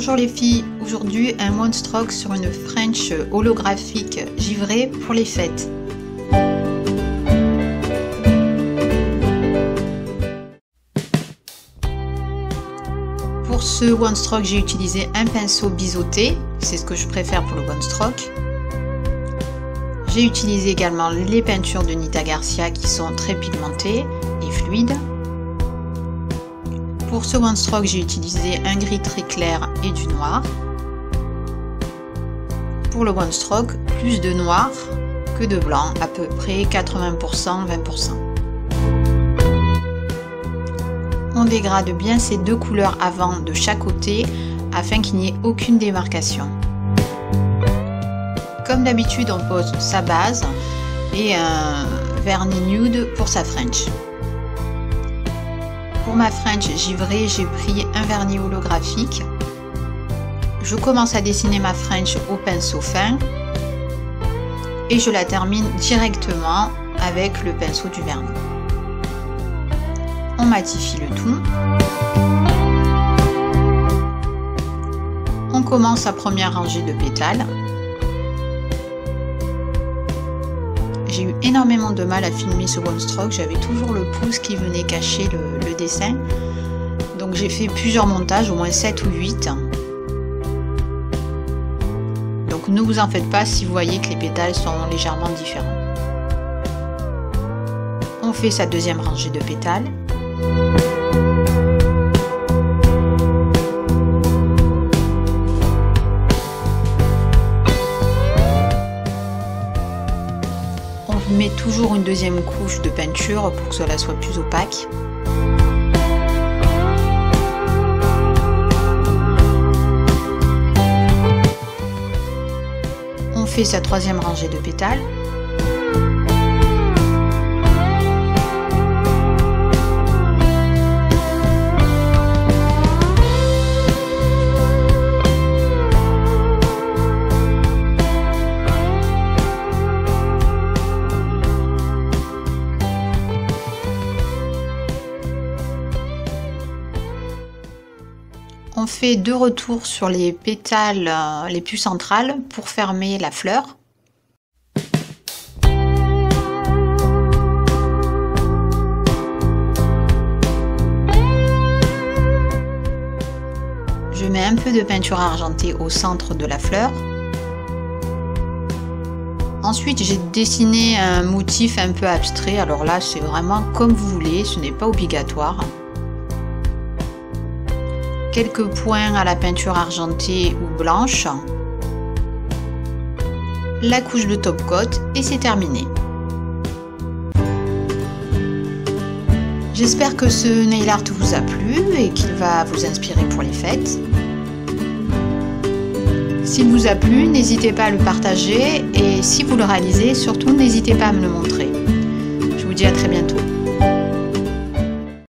Bonjour les filles, aujourd'hui un one stroke sur une French holographique givrée pour les fêtes. Pour ce one stroke, j'ai utilisé un pinceau biseauté, c'est ce que je préfère pour le one stroke. J'ai utilisé également les peintures de Nita Garcia qui sont très pigmentées et fluides. Pour ce one stroke, j'ai utilisé un gris très clair et du noir. Pour le one stroke, plus de noir que de blanc, à peu près 80%, 20%. On dégrade bien ces deux couleurs avant de chaque côté afin qu'il n'y ait aucune démarcation. Comme d'habitude, on pose sa base et un vernis nude pour sa French. Pour ma French givrée, j'ai pris un vernis holographique. Je commence à dessiner ma French au pinceau fin et je la termine directement avec le pinceau du vernis. On matifie le tout. On commence la première rangée de pétales. J'ai eu énormément de mal à filmer ce one stroke, j'avais toujours le pouce qui venait cacher le dessin. Donc j'ai fait plusieurs montages, au moins 7 ou 8. Donc ne vous en faites pas si vous voyez que les pétales sont légèrement différents. On fait sa deuxième rangée de pétales. On met toujours une deuxième couche de peinture pour que cela soit plus opaque. On fait sa troisième rangée de pétales. On fait deux retours sur les pétales les plus centrales pour fermer la fleur. Je mets un peu de peinture argentée au centre de la fleur. Ensuite, j'ai dessiné un motif un peu abstrait. Alors là, c'est vraiment comme vous voulez, ce n'est pas obligatoire. Quelques points à la peinture argentée ou blanche, la couche de top coat et c'est terminé. J'espère que ce nail art vous a plu et qu'il va vous inspirer pour les fêtes. S'il vous a plu, n'hésitez pas à le partager et si vous le réalisez, surtout n'hésitez pas à me le montrer. Je vous dis à très bientôt.